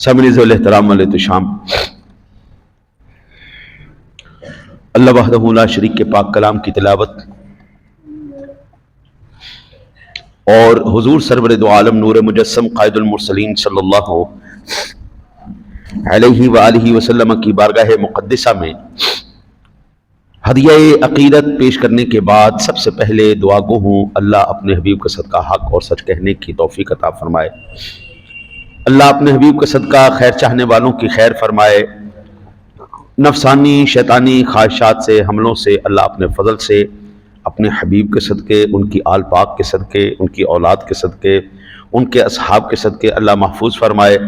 سامعین احترام علیہ الشام، اللہ وحدہ لا شریک کے پاک کلام کی تلاوت اور حضور سرور دو عالم نور مجسم قائد المرسلین صلی اللہ علیہ وآلہ وسلم کی بارگاہ مقدسہ میں ہدیہ عقیدت پیش کرنے کے بعد سب سے پہلے دعا گو ہوں اللہ اپنے حبیب کا صدقہ حق اور سچ کہنے کی توفیق عطا فرمائے۔ اللہ اپنے حبیب کا صدقہ خیر چاہنے والوں کی خیر فرمائے، نفسانی شیطانی خواہشات سے حملوں سے اللہ اپنے فضل سے اپنے حبیب کے صدقے، ان کی آل پاک کے صدقے، ان کی اولاد کے صدقے، ان کے اصحاب کے صدقے اللہ محفوظ فرمائے۔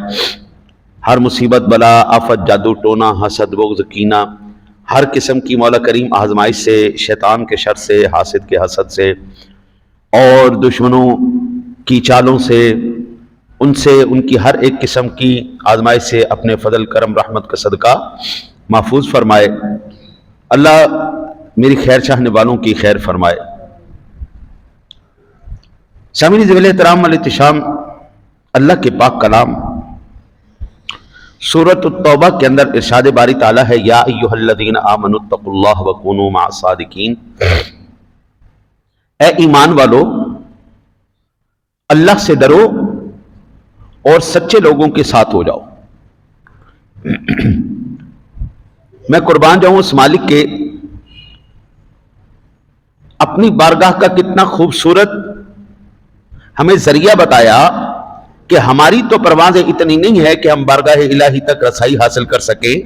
ہر مصیبت بلا آفت جادو ٹونا حسد بغض کینہ ہر قسم کی مولا کریم آزمائش سے، شیطان کے شر سے، حاسد کے حسد سے اور دشمنوں کی چالوں سے، ان سے ان کی ہر ایک قسم کی آزمائش سے اپنے فضل کرم رحمت کا صدقہ محفوظ فرمائے۔ اللہ میری خیر چاہنے والوں کی خیر فرمائے۔ سامعین ذویل احترام علیہ الشام، اللہ کے پاک کلام سورۃ التوبہ کے اندر ارشاد باری تعالیٰ ہے، یا ایھا الذین آمنوا اتقوا اللہ وکونوا مع الصادقین، اے ایمان والو اللہ سے ڈرو اور سچے لوگوں کے ساتھ ہو جاؤ۔ میں قربان جاؤں اس مالک کے، اپنی بارگاہ کا کتنا خوبصورت ہمیں ذریعہ بتایا کہ ہماری تو پروازیں اتنی نہیں ہے کہ ہم بارگاہ الہی تک رسائی حاصل کر سکیں،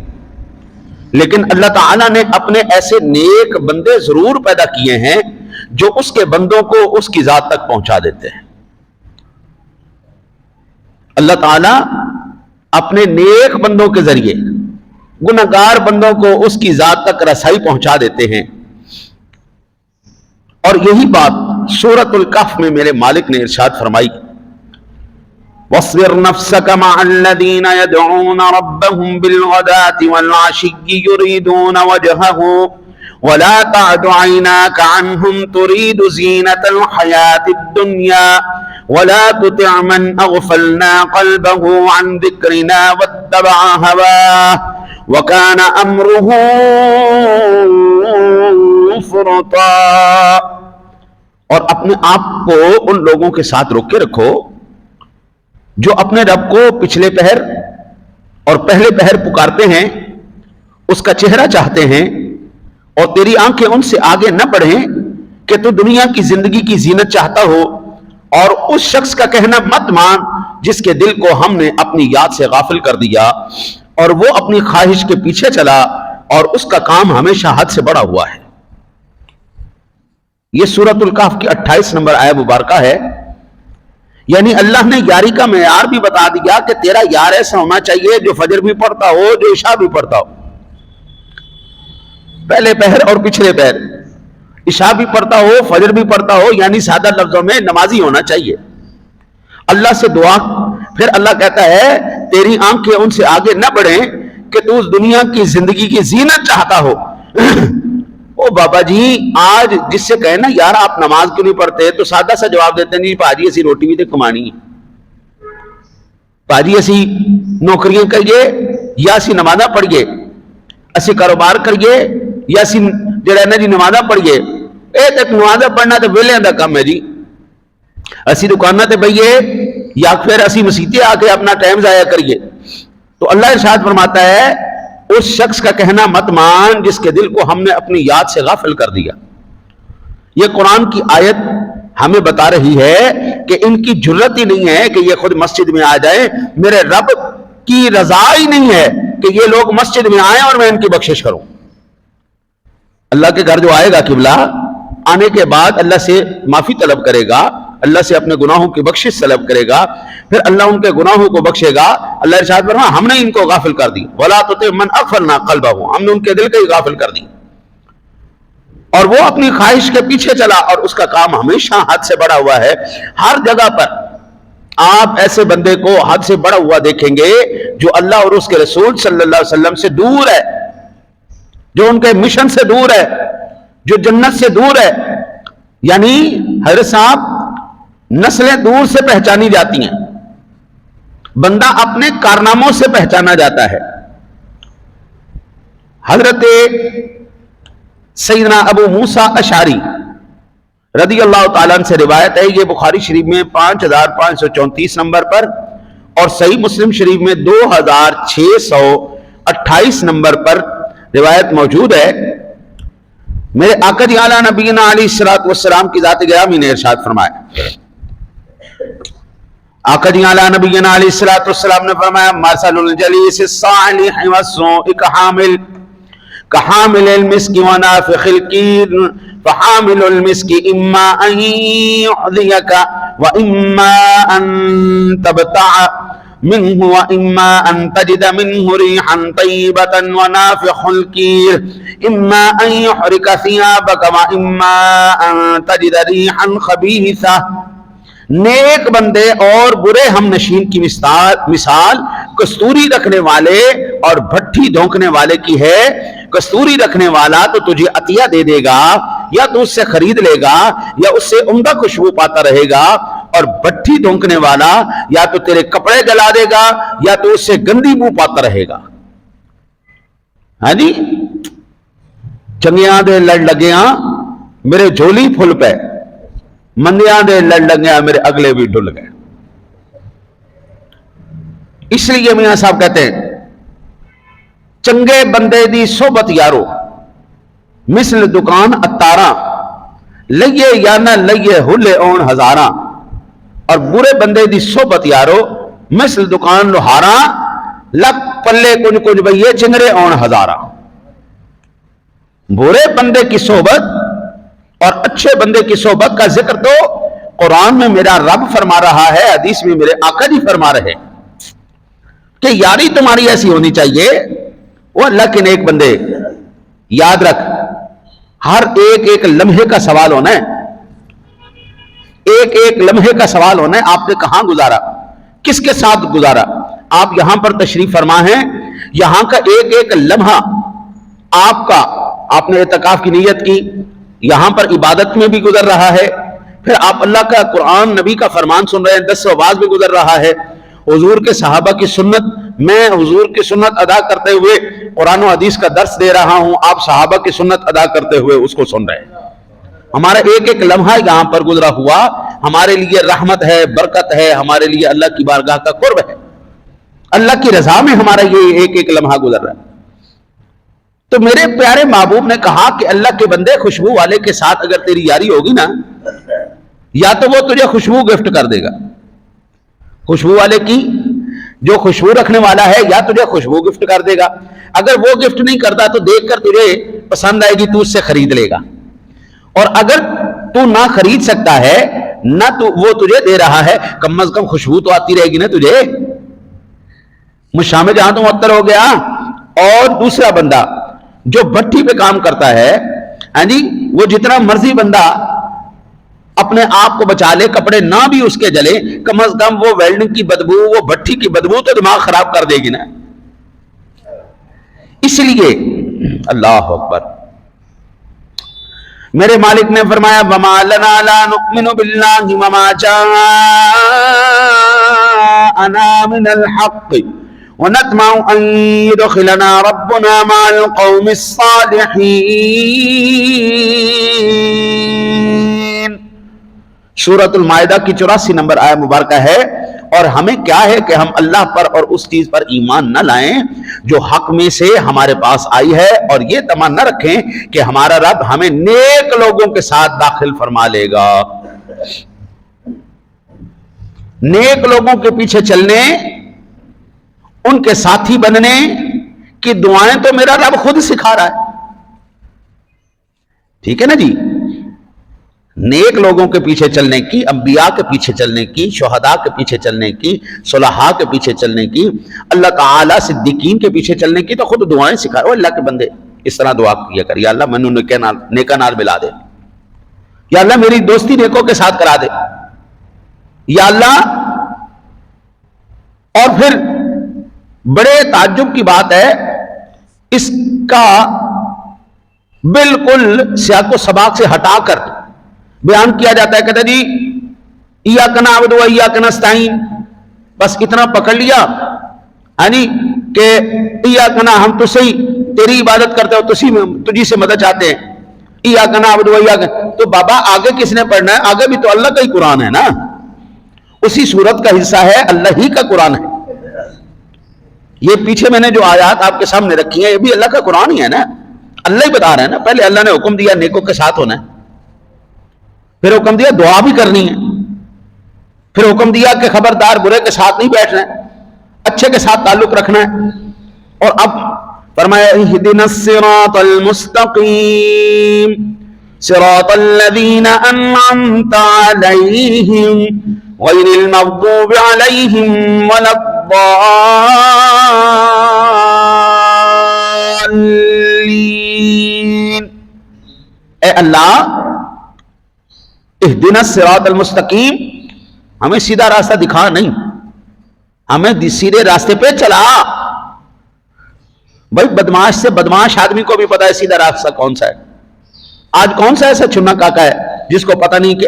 لیکن اللہ تعالیٰ نے اپنے ایسے نیک بندے ضرور پیدا کیے ہیں جو اس کے بندوں کو اس کی ذات تک پہنچا دیتے ہیں۔ اللہ تعالیٰ اپنے نیک بندوں کے ذریعے گنہگار بندوں کو اس کی ذات تک رسائی پہنچا دیتے ہیں، اور یہی بات سورۃ الکہف میں میرے مالک نے ارشاد فرمائی، وَاصْبِرْ نَفْسَكَ مَعَ الَّذِينَ يَدْعُونَ رَبَّهُمْ بِالْغَدَاةِ وَالْعَشِيِّ يُرِيدُونَ وَجْهَهُ وَلَا تَعْدُ عَيْنَاكَ عَنْهُمْ تُرِيدُ زِينَةَ الْحَيَاةِ الدُّنْيَا وَلَا تُطِعْ مَنْ أَغْفَلْنَا قَلْبَهُ عَنْ ذِكْرِنَا وَاتَّبَعَ هَوَاهُ وَكَانَ أَمْرُهُ فُرُطًا، اور اپنے آپ کو ان لوگوں کے ساتھ روکے رکھو جو اپنے رب کو پچھلے پہر اور پہلے پہر پکارتے ہیں، اس کا چہرہ چاہتے ہیں، اور تیری آنکھیں ان سے آگے نہ بڑھیں کہ تو دنیا کی زندگی کی زینت چاہتا ہو، اور اس شخص کا کہنا مت مان جس کے دل کو ہم نے اپنی یاد سے غافل کر دیا اور وہ اپنی خواہش کے پیچھے چلا اور اس کا کام ہمیشہ حد سے بڑا ہوا ہے۔ یہ سورۃ الکہف کی 28 نمبر آیت مبارکہ ہے۔ یعنی اللہ نے یاری کا معیار بھی بتا دیا کہ تیرا یار ایسا ہونا چاہیے جو فجر بھی پڑھتا ہو، جو عشاء بھی پڑھتا ہو، پہلے پہر اور پچھلے پہر، عشاء بھی پڑھتا ہو، فجر بھی پڑھتا ہو، یعنی سادہ لفظوں میں نمازی ہونا چاہیے۔ اللہ سے دعا، پھر اللہ کہتا ہے تیری آنکھیں ان سے آگے نہ بڑھیں کہ تو اس دنیا کی زندگی کی زینت چاہتا ہو۔ او بابا جی، آج جس سے کہے نا یار آپ نماز کیوں نہیں پڑھتے، تو سادہ سا جواب دیتے ہیں، نہیں پاجی اسی روٹی بھی تے کمانی ہے، پاجی اسی نوکریاں کریے یا اسی نمازاں پڑھیے، اسی کاروبار کریے یا اسی جڑا نا جی نمازاں پڑھیے، اے تک نمازاں پڑھنا تے ویلیاں دا کام ہے جی، اسی دکاناں تے بئیے یا پھر اسی مسیتے آ کے اپنا ٹائم ضائع کریے۔ تو اللہ ارشاد فرماتا ہے اس شخص کا کہنا مت مان جس کے دل کو ہم نے اپنی یاد سے غافل کر دیا۔ یہ قرآن کی آیت ہمیں بتا رہی ہے کہ ان کی جرت ہی نہیں ہے کہ یہ خود مسجد میں آ جائیں، میرے رب کی رضا ہی نہیں ہے کہ یہ لوگ مسجد میں آئیں اور میں ان کی بخشش کروں۔ اللہ کے گھر جو آئے گا قبلہ، آنے کے بعد اللہ سے معافی طلب کرے گا، اللہ سے اپنے گناہوں کی بخشش طلب کرے گا، پھر اللہ ان کے گناہوں کو بخشے گا۔ اللہ ارشاد فرمایا ہم نے ان کو غافل کر دی، وَلَا تُطِعْ مَنْ أَغْفَلْنَا قَلْبَهُ، ہم نے ان کے دل کو ہی غافل کر دی، اور وہ اپنی خواہش کے پیچھے چلا اور اس کا کام ہمیشہ حد سے بڑا ہوا ہے۔ ہر جگہ پر آپ ایسے بندے کو حد سے بڑا ہوا دیکھیں گے جو اللہ اور اس کے رسول صلی اللہ علیہ وسلم سے دور ہے، جو ان کے مشن سے دور ہے، جو جنت سے دور ہے۔ یعنی حضرت صاحب نسلیں دور سے پہچانی جاتی ہیں، بندہ اپنے کارناموں سے پہچانا جاتا ہے. حضرت سیدنا ابو موسیٰ اشعری رضی اللہ تعالیٰ عنہ سے روایت ہے، یہ بخاری شریف میں 5534 نمبر پر اور صحیح مسلم شریف میں 2628 نمبر پر روایت موجود ہے. میرے آقا جی اعلیٰ نبینا علیہ الصلوۃ والسلام کی ذات گرامی نے ارشاد فرمایا، آقا جی اعلیٰ نبینا علیہ الصلوۃ والسلام نے فرمایا، مثل الجلیس الصالح والسوء كحامل المسك ونافخ الكير فحامل المسك إما أن يحذيك وإما أن تبتع منه وإما أن تجد منه ريحا طيبة ونافخ الكير إما أن يحرك ثيابك وإما أن تجد ريحا خبيثة. نیک بندے اور برے ہم نشین کی مثال کستوری رکھنے والے اور بھٹی دھونکنے والے کی ہے. کستوری رکھنے والا تو تجھے عطیہ دے دے گا یا تو اس سے خرید لے گا یا اس سے عمدہ خوشبو پاتا رہے گا، اور بھٹی دھونکنے والا یا تو تیرے کپڑے جلا دے گا یا تو اس سے گندی بو پاتا رہے گا. ہاں جی، چنگیاں دے لڑ لگیاں میرے جھولی پھل پہ، مندیاں دے لڑ لگیاں میرے اگلے بھی ڈل گئے. اس لیے میاں صاحب کہتے ہیں چنگے بندے دی صحبت یارو مثل دکان اتاراں لئیے یا نہ لئیے ہلے اون ہزاراں، اور برے بندے دی صحبت یارو مثل دکان لوہاراں لک پلے کنج کنج بئیے چنگرے اون ہزاراں. برے بندے کی صحبت اور اچھے بندے کی صحبت کا ذکر تو قرآن میں میرا رب فرما رہا ہے، حدیث میں میرے آقا جی فرما رہے کہ یاری تمہاری ایسی ہونی چاہیے. وہ اللہ کے نیک بندے یاد رکھ، ہر ایک لمحے کا سوال ہونا ہے، ایک لمحے کا سوال ہونا ہے آپ نے کہاں گزارا، کس کے ساتھ گزارا. آپ یہاں پر تشریف فرما ہیں، یہاں کا ایک لمحہ آپ نے اعتکاف کی نیت کی، یہاں پر عبادت میں بھی گزر رہا ہے، پھر آپ اللہ کا قرآن نبی کا فرمان سن رہے ہیں، 10 آواز بھی گزر رہا ہے، حضور کے صحابہ کی سنت، میں حضور کی سنت ادا کرتے ہوئے قرآن و حدیث کا درس دے رہا ہوں، آپ صحابہ کی سنت ادا کرتے ہوئے اس کو سن رہے ہیں. ہمارا ایک لمحہ یہاں پر گزرا ہوا ہمارے لیے رحمت ہے، برکت ہے، ہمارے لیے اللہ کی بارگاہ کا قرب ہے، اللہ کی رضا میں ہمارا یہ ایک لمحہ گزر رہا ہے. تو میرے پیارے محبوب نے کہا کہ اللہ کے بندے خوشبو والے کے ساتھ اگر تیری یاری ہوگی نا، یا تو وہ تجھے خوشبو گفٹ کر دے گا، خوشبو والے کی جو خوشبو رکھنے والا ہے یا تجھے خوشبو گفٹ کر دے گا. اگر وہ گفٹ نہیں کرتا تو دیکھ کر تجھے پسند آئے گی، تو اس سے خرید لے گا. اور اگر تو نہ خرید سکتا ہے نہ تو وہ تجھے دے رہا ہے، کم از کم خوشبو تو آتی رہے گی نا تجھے. مشامے جہاں تو معطر ہو گیا. اور دوسرا بندہ جو بھٹی پہ کام کرتا ہے، ہاں جی، وہ جتنا مرضی بندہ اپنے آپ کو بچا لے، کپڑے نہ بھی اس کے جلے، کم از کم وہ ویلڈنگ کی بدبو، وہ بھٹی کی بدبو تو دماغ خراب کر دے گی نا. اس لیے اللہ اکبر، میرے مالک نے فرمایا وَمَا لَنَا لَا نُؤْمِنُ بِاللَّهِ وَمَا جَاءَنَا مِنَ الْحَقِّ وَنَطْمَعُ أَن يُدْخِلَنَا رَبُّنَا مَعَ الْقَوْمِ الصَّالِحِينَ. سورۃ المائدہ کی 84 نمبر آیہ مبارکہ ہے. اور ہمیں کیا ہے کہ ہم اللہ پر اور اس چیز پر ایمان نہ لائیں جو حق میں سے ہمارے پاس آئی ہے، اور یہ تمنا رکھیں کہ ہمارا رب ہمیں نیک لوگوں کے ساتھ داخل فرما لے گا. نیک لوگوں کے پیچھے چلنے، ان کے ساتھی بننے کی دعائیں تو میرا رب خود سکھا رہا ہے. ٹھیک ہے نا جی. نیک لوگوں کے پیچھے چلنے کی، انبیاء کے پیچھے چلنے کی، شہداء کے پیچھے چلنے کی، صلحاء کے پیچھے چلنے کی، اللہ تعالیٰ صدیقین کے پیچھے چلنے کی تو خود دعائیں سکھا رہا ہے. اللہ کے بندے اس طرح دعا کیا کر، یا اللہ میں نے نیکا نال ملا دے، یا اللہ میری دوستی نیکوں کے ساتھ کرا دے، یا اللہ. اور پھر بڑے تعجب کی بات ہے، اس کا بالکل سیاق و سباق سے ہٹا کر بیان کیا جاتا ہے. کہتا جی ایاک نعبد و ایاک نستعین، بس اتنا پکڑ لیا یعنی کہ ایاک نعبد، ہم تو صحیح تیری عبادت کرتے ہو، تجھی سے مدد چاہتے ہیں، ایاک نعبد و ایاک، تو بابا آگے کس نے پڑھنا ہے؟ آگے بھی تو اللہ کا ہی قرآن ہے نا، اسی سورت کا حصہ ہے، اللہ ہی کا قرآن ہے۔ یہ پیچھے میں نے جو آیات آپ کے سامنے رکھی ہیں یہ بھی اللہ کا قرآن ہی ہے نا، اللہ ہی بتا رہے ہیں نا۔ پہلے اللہ نے حکم دیا نیکوں کے ساتھ ہونا ہے، پھر حکم دیا دعا بھی کرنی ہے، پھر حکم دیا کہ خبردار برے کے ساتھ نہیں بیٹھنا ہے، اچھے کے ساتھ تعلق رکھنا ہے، اور اب فرمایا اہدنا الصراط المستقیم صراط الذین انعمت علیہم غیر المغضوب علیہم ولا الضالین۔ اے اللہ اہدنا الصراط المستقیم، ہمیں سیدھا راستہ دکھا نہیں، ہمیں سیدھے راستے پہ چلا۔ بھائی بدماش سے بدماش آدمی کو بھی پتا ہے سیدھا راستہ کون سا ہے۔ آج کون سا ایسا چنا کاکا ہے جس کو پتہ نہیں کہ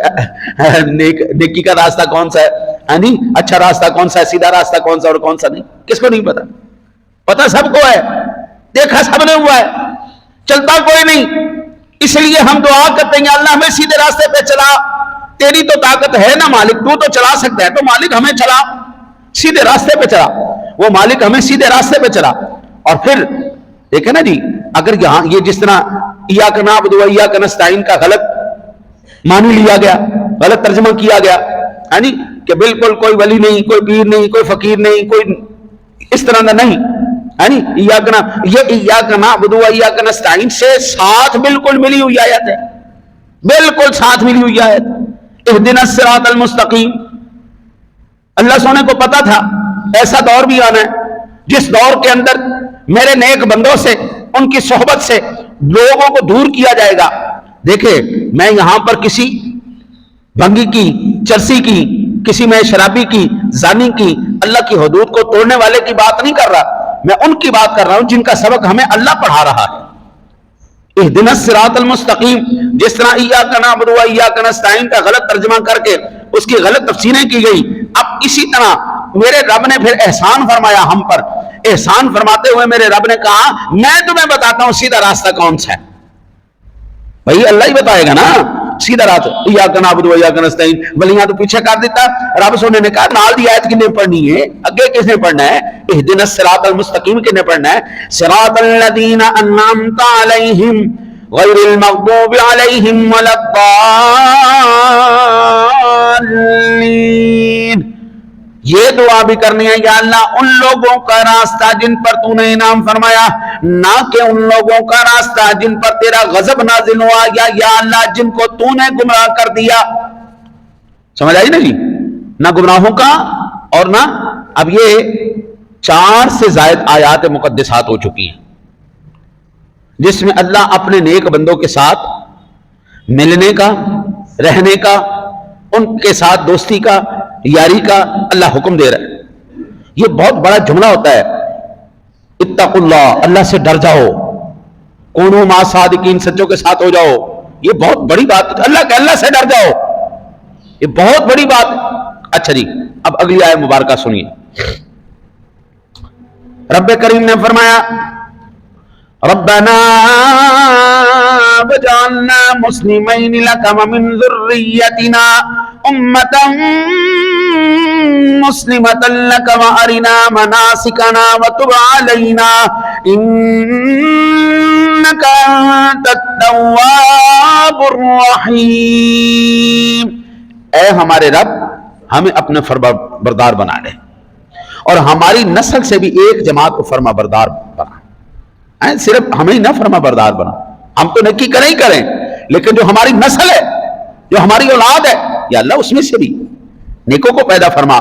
نیکی کا راستہ کون سا ہے، اچھا راستہ کون سا ہے، سیدھا راستہ کون سا اور کون سا نہیں؟ کس کو نہیں پتا؟ پتا سب کو ہے، دیکھا سب نے ہوا ہے، چلتا کوئی نہیں۔ اس لیے ہم دعا کرتے ہیں اللہ ہمیں سیدھے راستے پہ چلا، تیری تو طاقت ہے نا مالک، تو چلا سکتا ہے، تو مالک ہمیں چلا سیدھے راستے پہ چلا، وہ مالک ہمیں سیدھے راستے پہ چلا۔ اور پھر دیکھیں نا جی، اگر یہاں یہ جس طرح ایاک نعبد و ایاک نستعین کا غلط معنی لیا گیا، غلط ترجمہ کیا گیا، یعنی کہ بالکل کوئی ولی نہیں، کوئی پیر نہیں، کوئی فقیر نہیں، کوئی اس طرح کا نہیں، یعنی یہ ایاک نعبد و ایاک نستعین سے ساتھ بالکل ملی ہوئی آیت ہے، بالکل ساتھ ملی ہوئی آیت۔ اہدنا الصراط المستقیم، اللہ سونے کو پتا تھا ایسا دور بھی آنا ہے جس دور کے اندر میرے نیک بندوں سے، ان کی صحبت سے لوگوں کو دور کیا جائے گا۔ دیکھیں میں یہاں پر کسی بھنگی کی، چرسی کی، کسی میں شرابی کی، زانی کی، اللہ کی حدود کو توڑنے والے کی بات نہیں کر رہا، میں ان کی بات کر رہا ہوں جن کا سبق ہمیں اللہ پڑھا رہا ہے۔ اہدنا الصراط المستقیم، جس طرح ایاک نعبد و ایاک نستعین کا غلط ترجمہ کر کے اس کی غلط تفسیریں کی گئی، اب اسی طرح میرے رب نے پھر احسان فرمایا ہم پر۔ احسان فرماتے ہوئے میرے رب نے کہا میں تمہیں بتاتا ہوں سیدھا راستہ کون سا ہے۔ بھائی اللہ ہی بتائے گا نا سیدھا راستہ، ایاک نعبد و ایاک نستعین، ولیاں تو پیچھے کر دیتا۔ رب سونے نے کہا نال دی آیت کنے پڑھنی ہے، اگے کس نے پڑھنا ہے؟ اہدنا الصراط المستقیم کنے پڑھنا ہے؟ صراط الذین انعمت علیہم غیر المغضوب علیہم ولا الضالین۔ یہ دعا بھی کرنی ہے یا اللہ ان لوگوں کا راستہ جن پر تو نے انعام فرمایا، نہ کہ ان لوگوں کا راستہ جن پر تیرا غضب نازل ہوا، یا اللہ جن کو تو نے گمراہ کر دیا۔ سمجھ آئی نا جی؟ نہ گمراہوں کا اور نہ، اب یہ 4 سے زائد آیات مقدسات ہو چکی ہیں جس میں اللہ اپنے نیک بندوں کے ساتھ ملنے کا، رہنے کا، ان کے ساتھ دوستی کا، یاری کا اللہ حکم دے رہا ہے۔ یہ بہت بڑا جملہ ہوتا ہے، اتقوا اللہ، اللہ سے ڈر جاؤ، کونوا مع صادقین، سچوں کے ساتھ ہو جاؤ۔ یہ بہت بڑی بات، اللہ سے ڈر جاؤ، یہ بہت بڑی بات۔ اچھا جی، اب اگلی آیت مبارکہ سنیے۔ رب کریم نے فرمایا ربنا وجعلنا مسلمین لک ومن ذریتنا امة مسلمة لک وارنا مناسکنا وتب علینا انک انت التواب الرحیم۔ اے ہمارے رب ہمیں اپنے فرما بردار بنا دے اور ہماری نسل سے بھی ایک جماعت کو فرما بردار بنا، صرف ہمیں ہی نہ فرما بردار بنا، ہم تو نیکی کریں ہی کریں، لیکن جو ہماری نسل ہے، جو ہماری اولاد ہے، یا اللہ اس میں سے بھی نیکوں کو پیدا فرما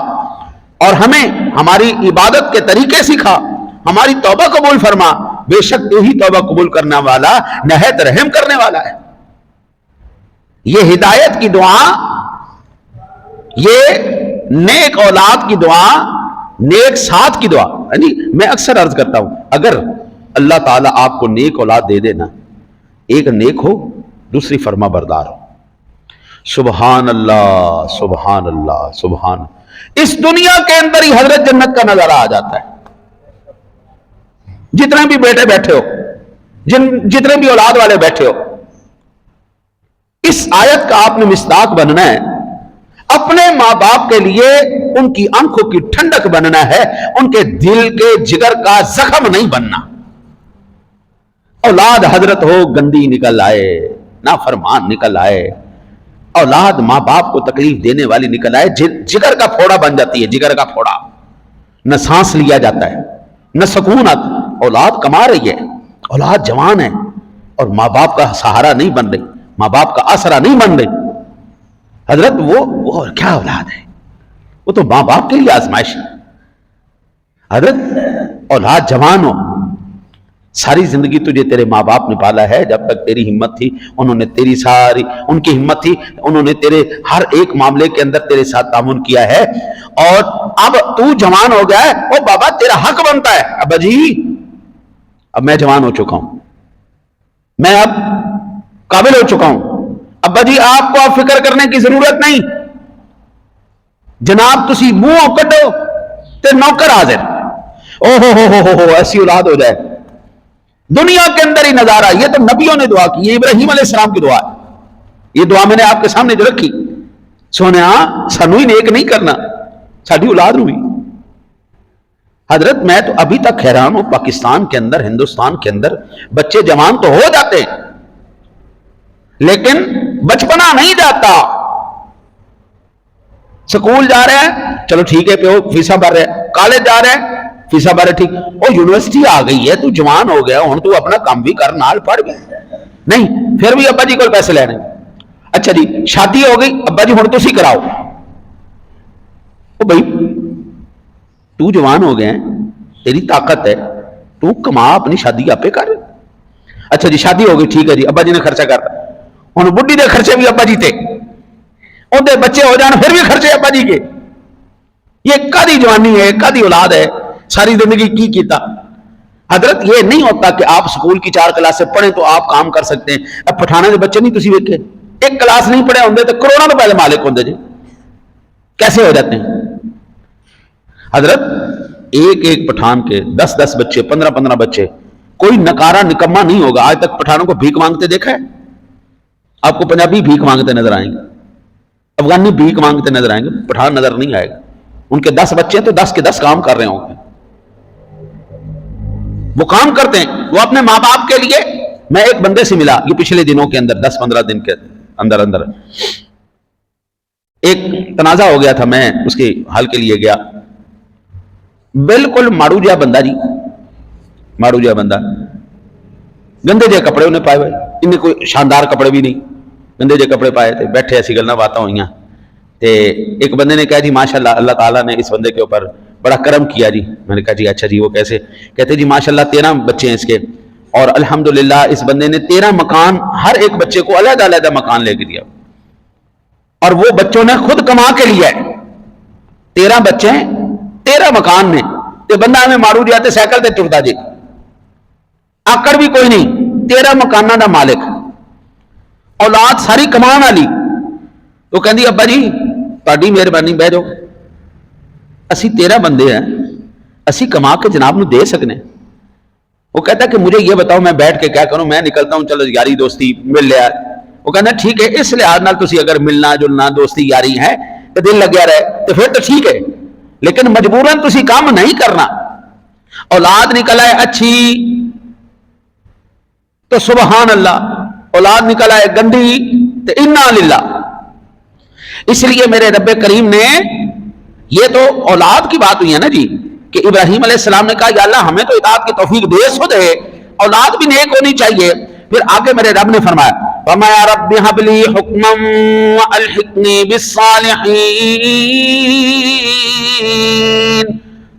اور ہمیں ہماری عبادت کے طریقے سکھا، ہماری توبہ قبول فرما، بے شک تو ہی توبہ قبول کرنے والا، نہایت رحم کرنے والا ہے۔ یہ ہدایت کی دعا، یہ نیک اولاد کی دعا، نیک ساتھ کی دعا، یعنی میں اکثر عرض کرتا ہوں اگر اللہ تعالیٰ آپ کو نیک اولاد دے دینا، ایک نیک ہو دوسری فرما بردار ہو، سبحان اللہ سبحان اللہ سبحان، اس دنیا کے اندر ہی حضرت جنت کا نظارہ آ جاتا ہے. جتنے بھی بیٹے بیٹھے ہو, جتنے بھی اولاد والے بیٹھے ہو, اس آیت کا آپ نے مصداق بننا ہے. اپنے ماں باپ کے لیے ان کی آنکھوں کی ٹھنڈک بننا ہے, ان کے دل کے جگر کا زخم نہیں بننا. اولاد حضرت ہو گندی نکل آئے, نافرمان نکل آئے, اولاد ماں باپ کو تکلیف دینے والی نکل آئے, جگر کا پھوڑا بن جاتی ہے, جگر کا پھوڑا. نہ سانس لیا جاتا ہے, نہ سکون آتا. اولاد کما رہی ہے, اولاد جوان ہے, اور ماں باپ کا سہارا نہیں بن رہی, ماں باپ کا آسرا نہیں بن رہی. حضرت وہ کیا اولاد ہے, وہ تو ماں باپ کے لیے آزمائش ہے. حضرت اولاد جوان ہو, ساری زندگی تجھے تیرے ماں باپ نے پالا ہے, جب تک تیری ہمت تھی انہوں نے تیری ساری, ان کی ہمت تھی انہوں نے تیرے ہر ایک معاملے کے اندر تیرے ساتھ تعاون کیا ہے, اور اب تو جوان ہو گیا ہے, او بابا تیرا حق بنتا ہے. ابا جی اب میں جوان ہو چکا ہوں, میں اب قابل ہو چکا ہوں, ابا جی آپ کو اب فکر کرنے کی ضرورت نہیں, جناب تسی منہ کٹو تے نوکر حاضر. او ہو ایسی اولاد ہو جائے. دنیا کے اندر ہی نظارہ, یہ تو نبیوں نے دعا کی, یہ ابراہیم علیہ السلام کی دعا ہے. یہ دعا میں نے آپ کے سامنے جو رکھی, سونے سانو ہی نیک نہیں کرنا, ساری اولاد ہوئی. حضرت میں تو ابھی تک حیران ہوں, پاکستان کے اندر, ہندوستان کے اندر بچے جوان تو ہو جاتے ہیں لیکن بچپنا نہیں جاتا. سکول جا رہے ہیں, چلو ٹھیک ہے پیو فیسا بھر رہے, کالج جا رہے ہیں فیسا بھر رہے, ٹھیک, اور یونیورسٹی آ گئی ہے, تو جوان ہو گیا, ہوں تو اپنا کام بھی کر, نال پڑھ گیا نہیں, پھر بھی ابا جی کو پیسے لینے. اچھا جی شادی ہو گئی, ابا جی ہوں تسی کراؤ. او بھائی تو جوان ہو گئے, تیری طاقت ہے, تو کما, اپنی شادی آپ پہ کر. اچھا جی شادی ہو گئی, ٹھیک ہے جی, ابا جی نے خرچہ کرتا, ہوں بڈھی دے خرچے بھی ابا جی تے, اندر بچے ہو جان پھر بھی خرچے ابا جی کے. یہ کدی جوانی ہے, کدی اولاد ہے, ساری زندگی کی کیتا. حضرت یہ نہیں ہوتا کہ آپ سکول کی 4 کلاس سے پڑھیں تو آپ کام کر سکتے ہیں. اب پٹھانے کے بچے نہیں تسی ویکھے, 1 کلاس نہیں پڑھے ہوندے تو کروڑوں روپے مالک ہوندے جی, کیسے ہو جاتے ہیں. حضرت ایک پٹھان کے 10 بچے, 15 بچے, کوئی نکارا نکما نہیں ہوگا. آج تک پٹھانوں کو بھیک مانگتے دیکھا ہے؟ آپ کو پنجابی بھیک مانگتے نظر آئیں گے, افغانی بھیک مانگتے نظر آئیں گے, پٹھان نظر نہیں آئے گا. ان کے 10 بچے ہیں تو 10 کے 10 کام کر رہے ہوں گے, وہ کام کرتے ہیں, وہ اپنے ماں باپ کے لیے. میں ایک بندے سے ملا یہ پچھلے دنوں کے اندر, 10-15 دن کے اندر ایک تنازع ہو گیا تھا, میں اس کے حل کے لیے گیا. بالکل ماڑو جہا بندہ جی, ماڑو جہا بندہ, گندے جہے کپڑے انہیں پائے ہوئے, انہیں کوئی شاندار کپڑے بھی نہیں, گندے جہے کپڑے پائے تھے. بیٹھے ایسی گلیں باتیں ہوئیں, تے ایک بندے نے کہا جی ماشاءاللہ اللہ تعالیٰ نے اس بندے کے اوپر بڑا کرم کیا جی. میں نے کہا جی اچھا جی وہ کیسے؟ کہتے جی ماشاءاللہ 13 بچے ہیں اس کے, اور الحمدللہ اس بندے نے 13 مکان, ہر ایک بچے کو علیحدہ علیحدہ مکان لے کے دیا, اور وہ بچوں نے خود کما کے لیا ہے. 13 بچے ہیں, 13 مکان نے, تے بندہ ہمیں مارو جاتے سائیکل تے ٹرتا جی, آکڑ بھی کوئی نہیں, 13 مکانہ دا مالک, اولاد ساری کمان والی. وہ کہندی ابا جی تہاڈی مہربانی, بہ جاؤ, اسی 13 بندے ہیں, اسی کما کے جناب نو دے سکنے. وہ کہتا ہے کہ مجھے یہ بتاؤ میں بیٹھ کے کیا کروں, میں نکلتا ہوں, چلو یاری دوستی مل لیا. وہ کہتا ہے ٹھیک ہے, اس لحاظ نال تسی اگر ملنا جلنا دوستی یاری ہے تو دل لگیا رہے تو پھر تو ٹھیک ہے, لیکن مجبوراً تسی کام نہیں کرنا. اولاد نکل آئے اچھی تو سبحان اللہ, اولاد نکل آئے گندی تو انا للہ. اس لیے میرے رب کریم نے, یہ تو اولاد کی بات ہوئی ہے نا جی, کہ ابراہیم علیہ السلام نے کہا یا اللہ ہمیں تو اطاعت کی توفیق دے سو دے, اولاد بھی نیک ہونی چاہیے. پھر آگے میرے رب نے فرمایا وَمَا رَبِّ هَبْ لِي حُکْمًا وَأَلْحِقْنِي بِالصَّالِحِينَ.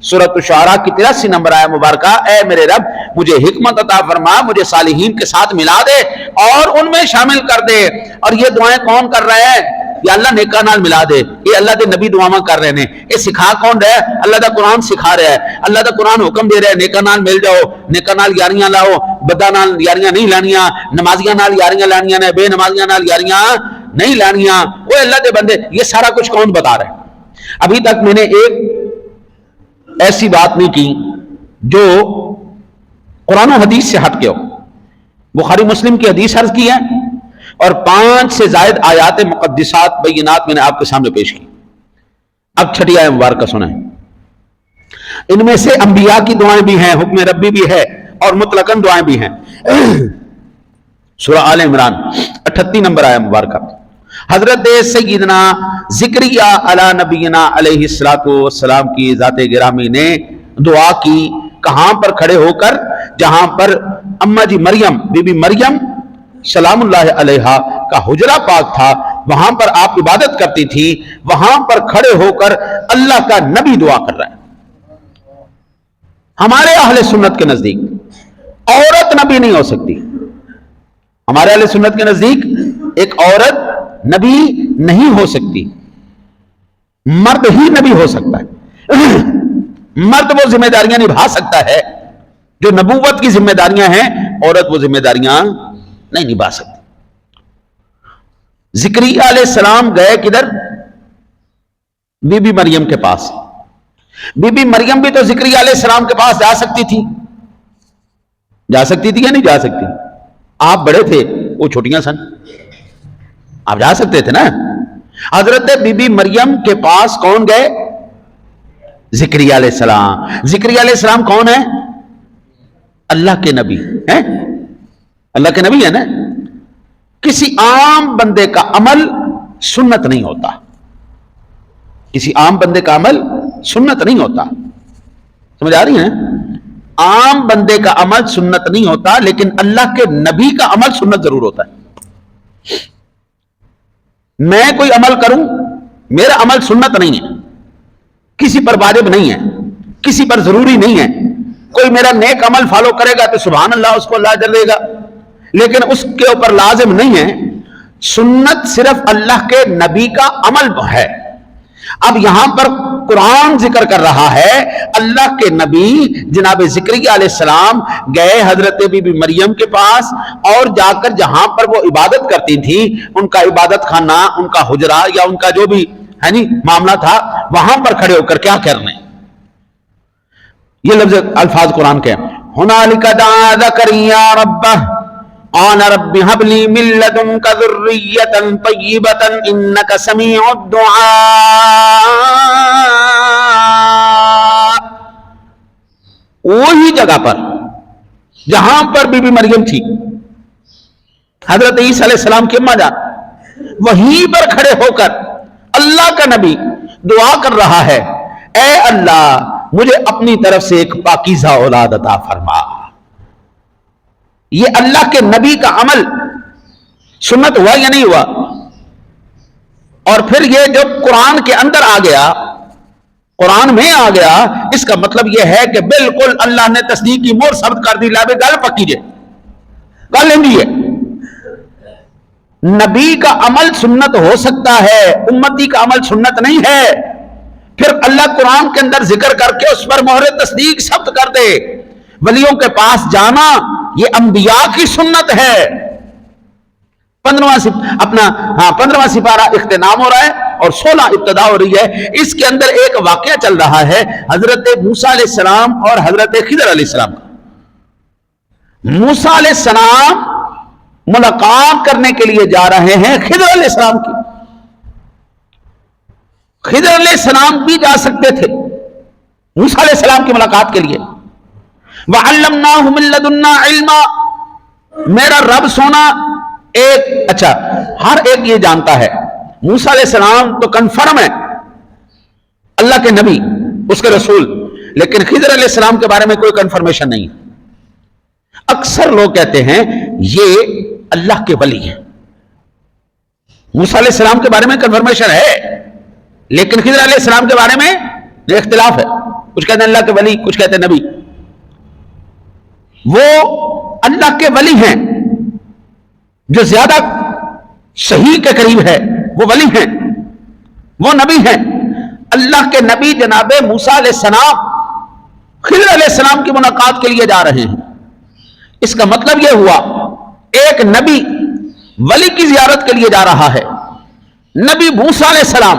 سورۃ الشعراء کی 83 نمبر آیا مبارکہ, اے میرے رب مجھے حکمت عطا فرما, مجھے صالحین کے ساتھ ملا دے اور ان میں شامل کر دے. اور یہ دعائیں کون کر رہے ہیں؟ یا اللہ نیکا نال ملا دے. یہ اللہ دے نبی دعاواں کر رہے ہیں. یہ سکھا کون رہا ہے؟ اللہ دا قرآن سکھا رہا ہے. اللہ دا قرآن حکم دے رہا ہے نیکا نال مل جاؤ, نیکا نال یاریاں لاؤ, بدا نال یاریاں نہیں لانیاں, نمازیاں نال یاریاں لانیاں نے, بے نمازیاں نال یاریاں نہیں لانیاں. وہ اللہ دے بندے, یہ سارا کچھ کون بتا رہا ہے؟ ابھی تک میں نے ایک ایسی بات نہیں کی جو قرآن و حدیث سے ہٹ کے ہو. بخاری مسلم کی حدیث عرض کی ہے اور 5 سے زائد آیات مقدسات بینات میں نے آپ کے سامنے پیش کی. اب چھٹی آیت مبارکہ سنیں. ان میں سے انبیاء کی دعائیں بھی ہیں, حکم ربی بھی ہے اور مطلقاً دعائیں بھی ہیں. سورہ آل عمران 38 نمبر آیت مبارکہ. حضرت سیدنا زکریا علی نبینا علیہ السلام کی ذات گرامی نے دعا کی. کہاں پر کھڑے ہو کر؟ جہاں پر اما جی مریم بی بی مریم سلام اللہ علیہا کا حجرہ پاک تھا, وہاں پر آپ عبادت کرتی تھی. وہاں پر کھڑے ہو کر اللہ کا نبی دعا کر رہا ہے. ہمارے اہل سنت کے نزدیک عورت نبی نہیں ہو سکتی. ہمارے اہل سنت کے نزدیک ایک عورت نبی نہیں ہو سکتی, مرد ہی نبی ہو سکتا ہے. مرد وہ ذمہ داریاں نبھا سکتا ہے جو نبوت کی ذمہ داریاں ہیں, عورت وہ ذمہ داریاں نہیں نبھا سکتی. زکریا علیہ السلام گئے کدھر؟ بی بی مریم کے پاس. بی بی مریم بھی تو زکریا علیہ السلام کے پاس جا سکتی تھی. جا سکتی تھی یا نہیں جا سکتی؟ آپ بڑے تھے, وہ چھوٹیاں سن, آپ جا سکتے تھے نا. حضرت بی بی مریم کے پاس کون گئے؟ زکریا علیہ السلام. زکریا علیہ السلام کون ہے؟ اللہ کے نبی ہیں, اللہ کے نبی ہے نا. کسی عام بندے کا عمل سنت نہیں ہوتا. کسی عام بندے کا عمل سنت نہیں ہوتا. سمجھ آ رہی ہیں؟ عام بندے کا عمل سنت نہیں ہوتا, لیکن اللہ کے نبی کا عمل سنت ضرور ہوتا ہے. میں کوئی عمل کروں, میرا عمل سنت نہیں ہے, کسی پر واجب نہیں ہے, کسی پر ضروری نہیں ہے. کوئی میرا نیک عمل فالو کرے گا تو سبحان اللہ, اس کو اللہ اجر دے گا, لیکن اس کے اوپر لازم نہیں ہے. سنت صرف اللہ کے نبی کا عمل ہے. اب یہاں پر قرآن ذکر کر رہا ہے اللہ کے نبی جناب زکریا علیہ السلام گئے حضرت بی بی مریم کے پاس, اور جا کر جہاں پر وہ عبادت کرتی تھی, ان کا عبادت خانہ, ان کا حجرہ یا ان کا جو بھی ہے نہیں معاملہ تھا, وہاں پر کھڑے ہو کر کیا کرنے. یہ لفظ الفاظ قرآن کے. ہنالک دعا زکریا ربہ قال رب هب لي من لدنك ذرية طيبة إنك سميع الدعاء. وہی جگہ پر جہاں پر بی بی مریم تھی, حضرت عیسیٰ علیہ السلام کی اماں جان, وہیں پر کھڑے ہو کر اللہ کا نبی دعا کر رہا ہے, اے اللہ مجھے اپنی طرف سے ایک پاکیزہ اولاد عطا فرما. یہ اللہ کے نبی کا عمل سنت ہوا یا نہیں ہوا؟ اور پھر یہ جو قرآن کے اندر آ گیا, قرآن میں آ گیا, اس کا مطلب یہ ہے کہ بالکل اللہ نے تصدیق کی مور ثبت کر دی. لابے گل پکی جے, گل ہندی ہے. نبی کا عمل سنت ہو سکتا ہے, امتی کا عمل سنت نہیں ہے. پھر اللہ قرآن کے اندر ذکر کر کے اس پر مہر تصدیق ثبت کر دے. ولیوں کے پاس جانا یہ انبیاء کی سنت ہے. 15واں سپارہ اختتام ہو رہا ہے اور 16 ابتدا ہو رہی ہے. اس کے اندر ایک واقعہ چل رہا ہے حضرت موسیٰ علیہ السلام اور حضرت خضر علیہ السلام کا. موسیٰ علیہ السلام ملاقات کرنے کے لیے جا رہے ہیں خضر علیہ السلام کی. خضر علیہ السلام بھی جا سکتے تھے موسیٰ علیہ السلام کی ملاقات کے لیے. وَعَلَّمْنَاهُ مِن لَّدُنَّا عِلْمًا. میرا رب سونا ایک اچھا ہر ایک یہ جانتا ہے موسیٰ علیہ السلام تو کنفرم ہے اللہ کے نبی, اس کے رسول, لیکن خضر علیہ السلام کے بارے میں کوئی کنفرمیشن نہیں. اکثر لوگ کہتے ہیں یہ اللہ کے ولی ہیں. موسیٰ علیہ السلام کے بارے میں کنفرمیشن ہے, لیکن خضر علیہ السلام کے بارے میں اختلاف ہے. کچھ کہتے ہیں اللہ کے ولی, کچھ کہتے ہیں نبی. وہ اللہ کے ولی ہیں جو زیادہ صحیح کے قریب ہے, وہ ولی ہیں, وہ نبی ہیں. اللہ کے نبی جناب موسیٰ علیہ السلام خضر علیہ السلام کی ملاقات کے لیے جا رہے ہیں. اس کا مطلب یہ ہوا ایک نبی ولی کی زیارت کے لیے جا رہا ہے. نبی موسیٰ علیہ السلام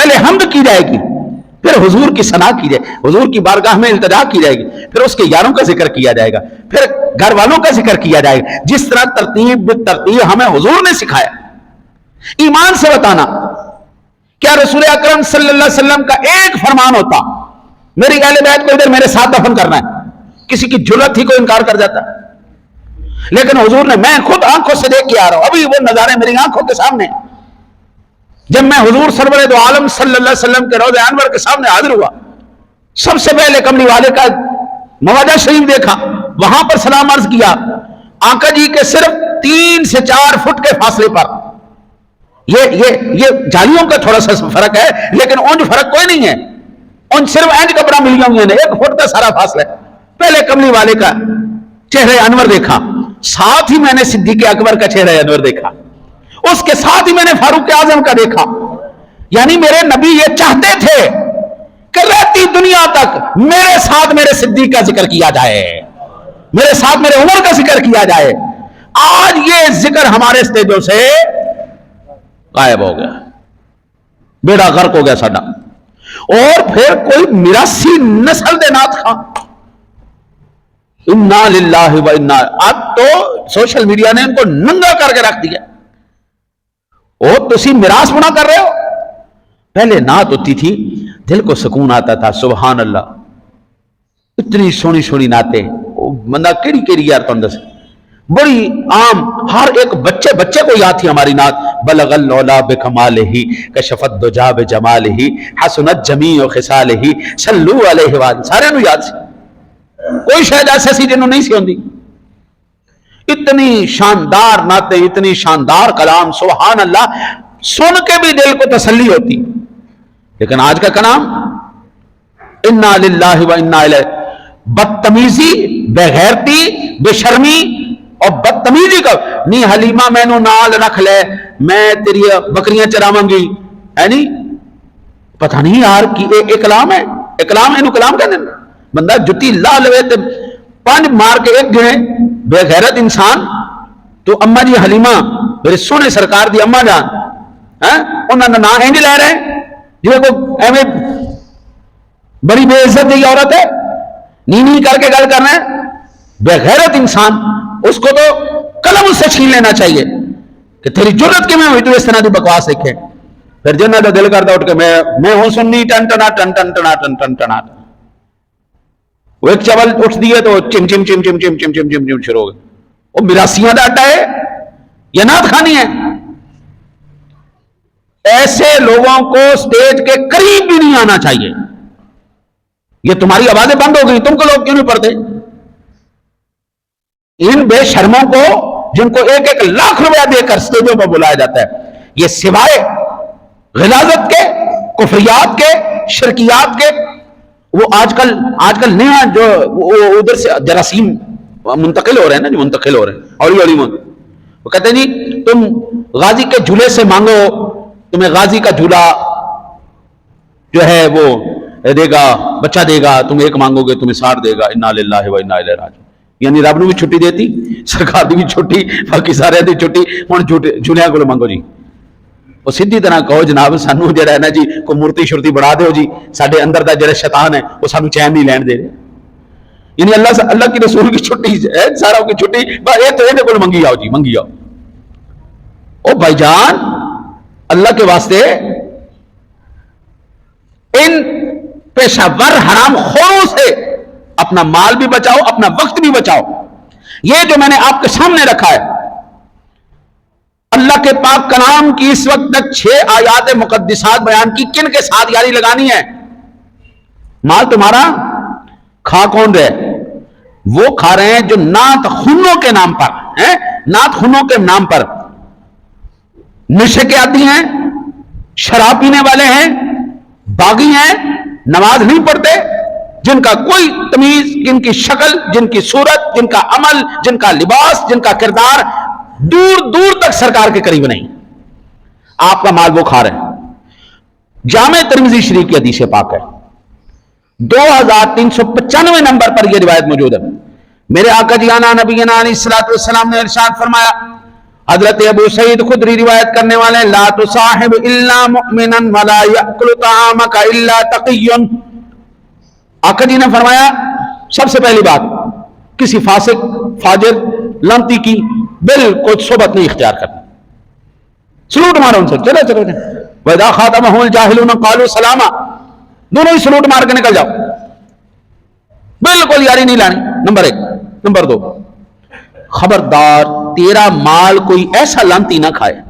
پہلے حمد کی جائے گی، پھر حضور کی ثنا کی جائے، حضور کی بارگاہ میں التجا کی جائے گی، پھر اس کے یاروں کا ذکر کیا جائے گا، پھر گھر والوں کا ذکر کیا جائے گا، جس طرح ترتیب ہمیں حضور نے سکھایا۔ ایمان سے بتانا، کیا رسول اکرم صلی اللہ علیہ وسلم کا ایک فرمان ہوتا میری اہل بیت کو ادھر میرے ساتھ دفن کرنا ہے، کسی کی جرت ہی کو انکار کر جاتا؟ لیکن حضور نے، میں خود آنکھوں سے دیکھ کے آ رہا ہوں، ابھی وہ نظارے میری آنکھوں کے سامنے، جب میں حضور سرور دو عالم صلی اللہ علیہ وسلم کے روضہ انور کے سامنے حاضر ہوا، سب سے پہلے کملی والے کا مواجہ شریف دیکھا، وہاں پر سلام عرض کیا، آقا جی کے صرف 3 سے 4 فٹ کے فاصلے پر، یہ جالیوں کا تھوڑا سا فرق ہے، لیکن اونج فرق کوئی نہیں ہے، اونج صرف اینج کپڑا مل گیا، 1 فٹ کا سارا فاصلہ ہے۔ پہلے کملی والے کا چہرہ انور دیکھا، ساتھ ہی میں نے صدیق اکبر کا چہرہ انور دیکھا، اس کے ساتھ ہی میں نے فاروق اعظم کا دیکھا۔ یعنی میرے نبی یہ چاہتے تھے کہ رہتی دنیا تک میرے ساتھ میرے صدیق کا ذکر کیا جائے، میرے ساتھ میرے عمر کا ذکر کیا جائے۔ آج یہ ذکر ہمارے اسٹیجوں سے غائب ہو گیا، بیڑا غرق ہو گیا ساڈا۔ اور پھر کوئی میراثی نسل دے نات خواں، انا للہ و انا، اب تو سوشل میڈیا نے ان کو ننگا کر کے رکھ دیا، او تسی میراث بنا کر رہے ہو۔ پہلے نعت ہوتی تھی، دل کو سکون آتا تھا، سبحان اللہ، اتنی سونی سونی نعتیں، بندہ کیڑی کیڑی یار تو اندر سے بڑی عام، ہر ایک بچے کو یاد تھی ہماری نعت، بلغ العلا بکمالہ کشف الدجا بجمالہ حسنت جمیع خصالہ صلو علیہ وآلہ، سارے نو یاد سی، کوئی شاید ایسا سی جنہوں نہیں سی ہوندی۔ اتنی شاندار نعتیں، اتنی شاندار کلام، سبحان اللہ، سن کے بھی دل کو تسلی ہوتی۔ لیکن آج کا کلام انا للہ و انا الیہ، بدتمیزی، بے غیرتی، بے شرمی اور بدتمیزی کا، نہیں حلیمہ میں نو نال رکھ لے، میں تیری بکریاں چراواں گی، ہے نہیں، پتہ نہیں یار کہ ایک کلام ہے، ایک کلام ہے، کلام کہنے بندہ جتی لا لوے تے 5 مار کے ایک گنے، بے غیرت انسان۔ تو اما جی حلیمہ میرے سونے سرکار دی اما جان، انہوں نے نا اینج لے رہے ہیں جو کو ایویں بڑی بے عزت دی عورت ہے، نی کر کے گل کرنا ہے، بے غیرت انسان، اس کو تو قلم اس سے چھین لینا چاہیے کہ تیری جرت کی میں ہوئی تو اس طرح دی بکواس لکھے۔ پھر جنہ کا دل کرتا اٹھ کے میں ہوں سننی، ٹن ٹنا ٹن ٹن ٹنا ٹن ٹن ٹنا، وہ ایک چول اٹھ دیے تو چم چم چم چم چم چم چم چم چم شروع ہو گئے۔ وہ میراثیاں دا اڈا ہے یا نعت خوانی ہے؟ ایسے لوگوں کو سٹیج کے قریب بھی نہیں آنا چاہیے۔ یہ تمہاری آوازیں بند ہو گئی، تم کو لوگ کیوں نہیں پڑھتے؟ ان بے شرموں کو جن کو 1-1 لاکھ روپیہ دے کر سٹیجوں پر بلایا جاتا ہے، یہ سوائے غلاظت کے، کفریات کے، شرکیات کے، وہ آج کل نیا جو ادھر سے جراثیم منتقل ہو رہے ہیں نا، جو منتقل ہو رہے ہیں اولی اولی وہ کہتے ہیں جی تم غازی کے جھولے سے مانگو، تمہیں غازی کا جھولا جو ہے وہ دے گا، بچہ دے گا، تم 1 مانگو گے تمہیں 60 دے گا، انا للہ و انا الیہ راجعون۔ یعنی رب نو بھی چھٹی دیتی، سرکار دی بھی چھٹی، باقی سارے دی چھٹی، ہن جھولیاں کو مانگو جی۔ وہ سیدھی طرح کہو جناب سانو جڑا ہے نا جی کوئی مورتی شرتی بنا دیو جی، ساڈے اندر دا جڑا شیطان ہے وہ سانو چین نہیں لین دے رہے۔ یعنی اللہ کی رسول کی چھٹی ہے، سارا کی چھٹی، یہ تو یہ کو منگی آؤ جی، منگی آؤ۔ او بھائی جان اللہ کے واسطے ان پیشہ ور حرام خوروں سے اپنا مال بھی بچاؤ، اپنا وقت بھی بچاؤ۔ یہ جو میں نے آپ کے سامنے رکھا ہے، اللہ کے پاک کلام کی اس وقت تک 6 آیات مقدسات بیان کی، کن کے ساتھ یاری لگانی ہے؟ مال تمہارا کھا کون رہے؟ وہ کھا رہے ہیں جو نعت خنوں کے نام پر ہیں، نعت خنوں کے نام پر نشے کے عادی ہیں، شراب پینے والے ہیں، باغی ہیں، نماز نہیں پڑھتے، جن کا کوئی تمیز، جن کی شکل، جن کی صورت، جن کا عمل، جن کا لباس، جن کا کردار دور دور تک سرکار کے قریب نہیں، آپ کا مال وہ کھا رہے ہیں۔ جامع ترمذی شریف کی حدیث پاک ہے، 2395 نمبر پر یہ روایت موجود ہے۔ میرے آقا جی آنا نبینا علیہ الصلوۃ والسلام نے ارشاد فرمایا، حضرت ابو سعید خدری روایت کرنے والے لا تصاحب الا مؤمنا ولا یاکل طعامک الا تقی. آقا جی نے فرمایا سب سے پہلی بات کسی فاسق فاجر لانتی کی بالکل صحبت نہیں اختیار کرنا. سلوٹ مارو ان سے, چلو چلو. وَإِذَا خَاطَبَهُمُ الْجَاهِلُونَ قَالُوا سَلَامًا, دونوں ہی سلوٹ مار کے نکل جاؤ, بالکل یاری نہیں لانی. نمبر 1. نمبر 2, خبردار تیرا مال کوئی ایسا لانتی نہ کھائے,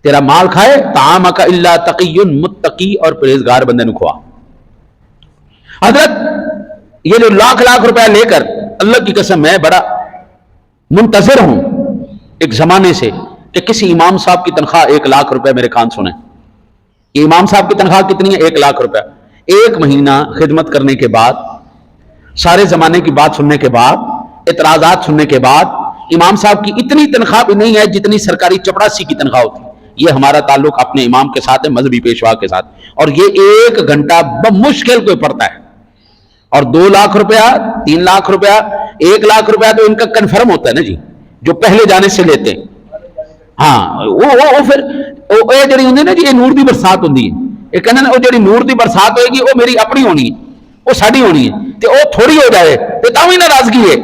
تیرا مال کھائے طعامک الا تقی, متقی اور پرہیزگار بندے نو کھوا. حضرت یہ جو لاکھ روپے لے کر, اللہ کی قسم میں بڑا منتظر ہوں ایک زمانے سے کہ کسی امام صاحب کی تنخواہ 1 لاکھ روپے, میرے کان سنیں, یہ امام صاحب کی تنخواہ کتنی ہے؟ 1 لاکھ روپے. 1 مہینہ خدمت کرنے کے بعد, سارے زمانے کی بات سننے کے بعد, اعتراضات سننے کے بعد, امام صاحب کی اتنی تنخواہ بھی نہیں ہے جتنی سرکاری چپڑاسی کی تنخواہ ہوتی. یہ ہمارا تعلق اپنے امام کے ساتھ ہے, مذہبی پیشوا کے ساتھ, اور یہ 1 گھنٹہ بمشکل کوئی پڑتا ہے. اور 2 لاکھ روپیہ, 3 لاکھ روپیہ, 1 لاکھ روپیہ تو ان کا کنفرم ہوتا ہے نا جی, جو پہلے جانے سے لیتے ہیں. ہاں وہ پھر یہ جڑی ہوندی نا جی, یہ نور دی برسات ہوندی ہے. یہ کہنا نا وہ جڑی نور دی برسات ہوئے گی وہ میری اپنی ہونی ہے, وہ ساڈی ہونی ہے, تے وہ تھوڑی ہو جائے تے تاں وی ناراضگی ہے.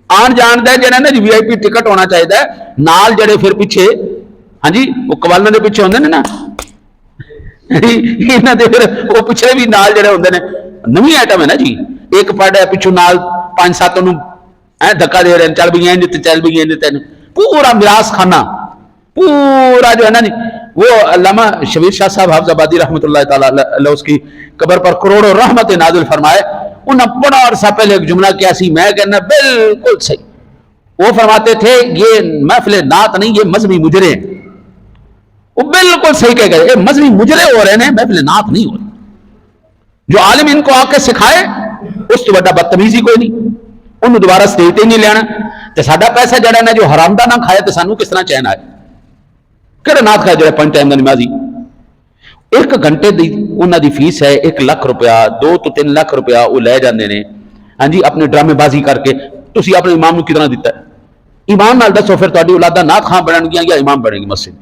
آن جان دے جنہاں نے وی آئی پی ٹکٹ ہونا چاہیے نال, جڑے پھر پیچھے ہاں جی وہ قوالوں دے پیچھے ہوندے نے نا, انہاں دے پھر وہ پیچھے بھی نال جڑے ہوندے نے, نویں آئٹم ہے نا جی, ایک پڑھا پچھو نال 5-7 دھکا دے رہے ہیں, چل بھی ہیں تے چل بھی ہیں تے, پورا میراث خانہ پورا جو ہے نا جی. وہ علامہ شبیر شاہ صاحب حافظ آبادی رحمۃ اللہ تعالیٰ علیہ اس کی قبر پر کروڑوں رحمت نازل فرمائے, انہیں بڑا عرصہ پہلے ایک جملہ کیا سی, میں کہنا بالکل صحیح. وہ فرماتے تھے یہ محفل نعت نہیں, یہ مذہبی مجرے ہیں. وہ بالکل صحیح کہہ گئے, یہ مذہبی مجرے ہو رہے ہیں, محفل نعت نہیں ہو رہی. جو عالم ان کو آ کے سکھائے اس تو بڑا بدتمیزی کوئی نہیں, انہوں دوبارہ سٹیج تے نہیں لینا. تے ساڈا پیسہ جڑا نا جو حرام دا نہ کھائے تے سانو کس طرح چین آئے؟ کہڑا نات کھائے جڑا 5 ٹائم دا نمازی. 1 گھنٹے دی انہاں دی فیس ہے 1 لاکھ روپیہ, 2 تو 3 لاکھ روپیہ وہ لے جاندے نے ہاں جی اپنے ڈرامے بازی کر کے. تسی اپنے امام نو کتنا دیتا ہے؟ ایمان نال دسو پھر تہاڈی اولاداں نات خواں بنن گیاں یا امام بنیں گی مسجد؟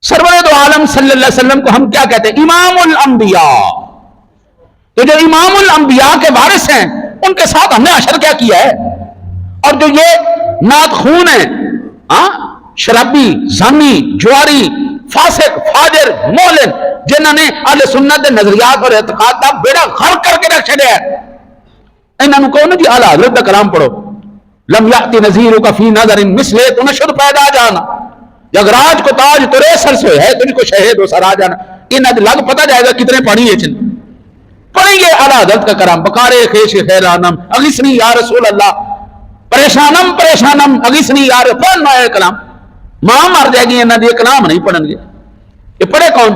سرور دو عالم صلی اللہ علیہ وسلم کو ہم کیا کہتے ہیں؟ امام الانبیاء. تو جو امام الانبیاء کے وارث ہیں ان کے ساتھ ہم نے عشر کیا کیا ہے؟ اور جو یہ نات خون ہیں, شرابی, زانی, جواری, فاسق, فاجر, مولن, جنہوں نے اہل سنت نظریات اور اعتقاد کا بیڑا غرق کر کے رکھ چھڑیا ہے, انہوں نے کہو نا جی اعلیٰ حضرت کا کلام پڑھو, لم یأتی نذیرک فی نظر مثلے تو نشد پیدا جانا, جگ راج کو تاج ترے سر سے ہے تجھ کو شہید و سرا جانا. انہیں لگ پتہ جائے گا کتنے پڑھی ہے چن پڑھیں گے اعلیٰ حضرت کا کلام. بکارے خیش خیرانم اغثنی یا رسول اللہ, پریشانم پریشانم اغثنی یا رسول اللہ, کلام ماں مر جائے گی انہوں نے کلام نہیں پڑھن گے. یہ پڑھے کون؟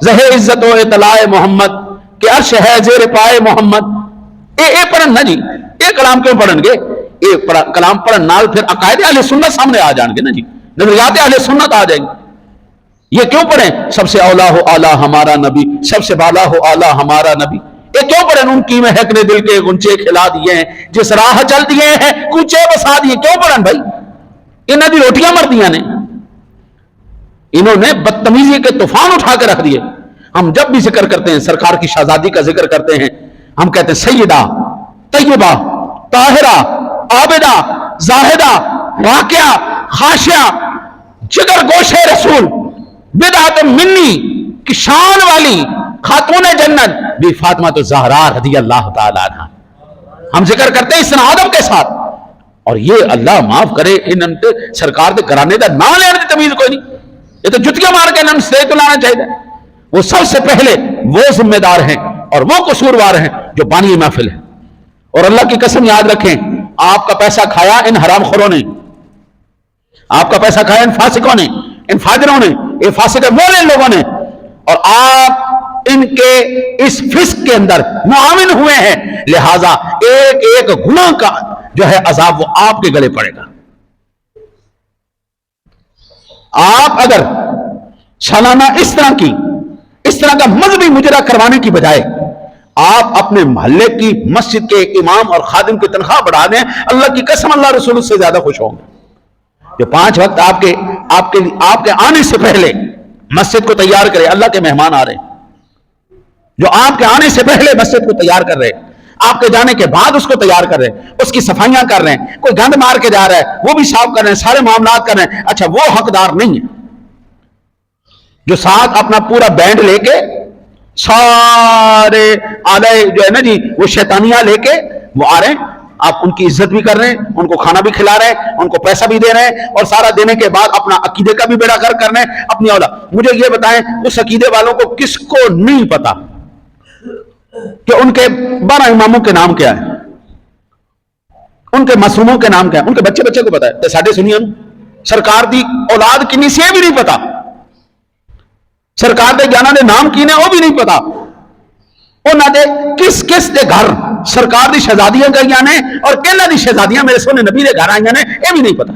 زہر عزت و اطلاع محمد کہ عرش ہے زیر پائے محمد. اے پڑھن نا جی, یہ کلام کیوں پڑھن گے؟ یہ کلام پڑھن نال پھر عقائد اہل سنت سامنے آ جان گے نا جی, نظریات اہل سنت آ جائیں گے. یہ کیوں پڑھیں؟ سب سے اولا ہو اعلیٰ ہمارا نبی, سب سے بالا ہو اعلیٰ ہمارا نبی. یہ کیوں پڑھیں؟ ان کی مہک نے دل کے گنچے کھلا دیے ہیں, جس راہ چل دیے ہیں کوچے بسا دیے. کیوں پڑھیں بھائی؟ انہوں نے روٹیاں مردیاں نے, انہوں نے بدتمیزی کے طوفان اٹھا کے رکھ دیے. ہم جب بھی ذکر کرتے ہیں سرکار کی شہزادی کا ذکر کرتے ہیں, ہم کہتے ہیں سیدہ, طیبہ, طاہرہ, عابدہ, زاہدہ, راکعہ, خاشعہ, جگر گوشے رسول, بدعت منی کی شان والی خاتون جنت بی فاطمہ تو زہرا رضی اللہ تعالیٰ عنہ. ہم ذکر کرتے ہیں اس ادب کے ساتھ, اور یہ اللہ معاف کرے ان سرکار کے گھرانے کا نام لینے کی تمیز کوئی نہیں. یہ تو جتیاں مار کے نام سٹیج تو لانا چاہیے. وہ سب سے پہلے وہ ذمہ دار ہیں اور وہ قصوروار ہیں جو بانی محفل ہے. اور اللہ کی قسم یاد رکھیں, آپ کا پیسہ کھایا ان حرام خوروں نے, آپ کا پیسہ کھایا ان فاسقوں نے, ان فاجروں نے, یہ فاسق مولن لوگوں نے, اور آپ ان کے اس فسق کے اندر معاون ہوئے ہیں. لہذا ایک ایک گناہ کا جو ہے عذاب وہ آپ کے گلے پڑے گا. آپ اگر سالانہ اس طرح کا مذہبی مجرا کروانے کی بجائے آپ اپنے محلے کی مسجد کے امام اور خادم کی تنخواہ بڑھا دیں, اللہ کی قسم اللہ رسول سے زیادہ خوش ہوں گے. جو 5 وقت آپ کے آنے سے پہلے مسجد کو تیار کرے. اللہ کے مہمان آ رہے ہیں جو آپ کے آنے سے پہلے مسجد کو تیار کر رہے ہیں, آپ کے جانے کے بعد اس کو تیار کر رہے ہیں, اس کی صفائیاں کر رہے ہیں, کوئی گند مار کے جا رہا ہے وہ بھی صاف کر رہے ہیں, سارے معاملات کر رہے ہیں. اچھا وہ حقدار نہیں ہے جو ساتھ اپنا پورا بینڈ لے کے سارے آلے جو ہے نا جی وہ شیطانیاں لے کے وہ آ رہے ہیں, آپ ان کی عزت بھی کر رہے ہیں, ان کو کھانا بھی کھلا رہے ہیں, ان کو پیسہ بھی دے رہے ہیں, اور سارا دینے کے بعد اپنا عقیدے کا بھی بیڑا غرق کر رہے ہیں اپنی اولاد. مجھے یہ بتائیں اس عقیدے والوں کو کس کو نہیں پتا کہ ان کے 12 اماموں کے نام کیا ہے, ان کے معصوموں کے نام کیا ہے, ان کے بچے کو پتا ہے. ساڈے سنیے سرکار دی اولاد کنی سے بھی نہیں پتا, سرکار دے جانا دے نام کی نے وہ بھی نہیں پتا, انہاں دے کس دے گھر سرکار دی شہزادیاں گئیاں نے اور کہنا دی شہزادیاں میرے سونے نبی دے گھر آئیاں نے یہ بھی نہیں پتا.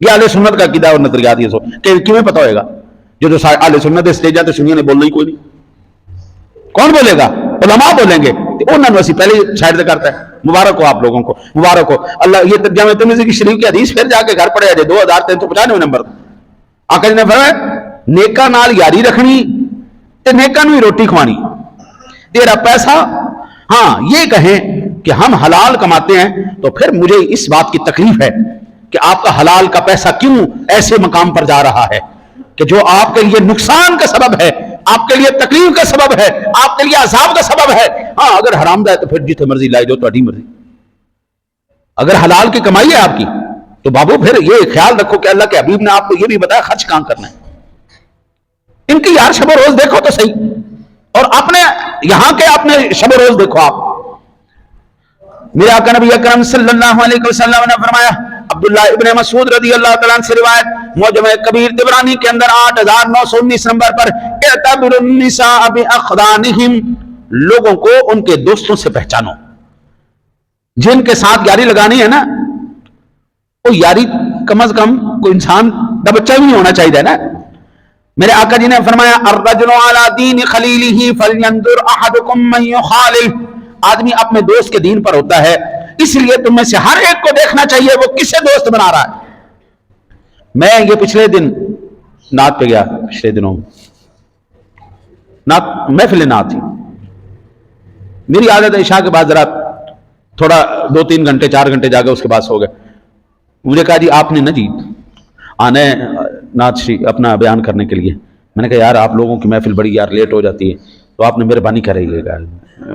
یہ اہل سنت کا عقیدہ اور نظریات یہ سو کہ کیویں پتا ہوئے گا جو اہل سنت دے اسٹیجاں تے سنیاں نے بولنا ہی کوئی نہیں. کون بولے گا؟ علماء بولیں گے. انہوں نے اسی پہلے سائڈ کرتا ہے. مبارک ہو آپ لوگوں کو, مبارک ہو. اللہ یہ ترجمہ ترمذی کی شریف کی حدیث پھر جا کے گھر پڑے جائے 2395 نمبر. آقا جی نے فرمایا نیکاں نال یاری رکھنی تے نیکاں نوں ہی روٹی کھوانی. تیرا پیسہ ہاں یہ کہیں کہ ہم حلال کماتے ہیں تو پھر مجھے اس بات کی تکلیف ہے کہ آپ کا حلال کا پیسہ کیوں ایسے مقام پر جا رہا ہے کہ جو آپ کے لیے نقصان کا سبب ہے, آپ کے لیے تکلیف کا سبب ہے, آپ کے لیے عذاب کا سبب ہے. ہاں اگر حرام دا ہے تو پھر جتنے مرضی لائی جو تہاڈی مرضی. اگر حلال کی کمائی ہے آپ کی تو بابو پھر یہ خیال رکھو کہ اللہ کے حبیب نے آپ کو یہ بھی بتایا خرچ کہاں کرنا ہے. ان کی یار شب و روز دیکھو تو صحیح, اور اپنے یہاں کے اپنے شب و روز دیکھو آپ. میرے آقا نبی اکرم صلی اللہ علیہ وسلم نے فرمایا, عبداللہ ابن مسعود رضی اللہ تعالیٰ عنہ سے روایت, معجم کبیر طبرانی کے اندر 8919 نمبر پر, اعتبر النساء باخدانہم, لوگوں کو ان کے دوستوں سے پہچانو. جن کے ساتھ یاری لگانی ہے نا وہ یاری کم از کم کوئی انسان کا بچہ بھی نہیں ہونا چاہیے نا. میرے آقا جی نے فرمایا الرجل علی دین خلیلہ فلینظر احدکم من یخالل, آدمی اپنے دوست کے دین پر ہوتا ہے, اس لیے تم میں سے ہر ایک کو دیکھنا چاہیے وہ کسے دوست بنا رہا ہے. میں یہ پچھلے دن نعت پہ گیا, پچھلے دنوں نعت محفل نعت تھی. میری عادت ہے عشاء کے بعد ذرا تھوڑا 2-3 گھنٹے 4 گھنٹے جاگے اس کے بعد سو گئے. مجھے کہا جی آپ نے نا جی آنا ہے نعت اپنا بیان کرنے کے لیے. میں نے کہا یار آپ لوگوں کی محفل بڑی یار لیٹ ہو جاتی ہے تو آپ نے مہربانی کرے گا,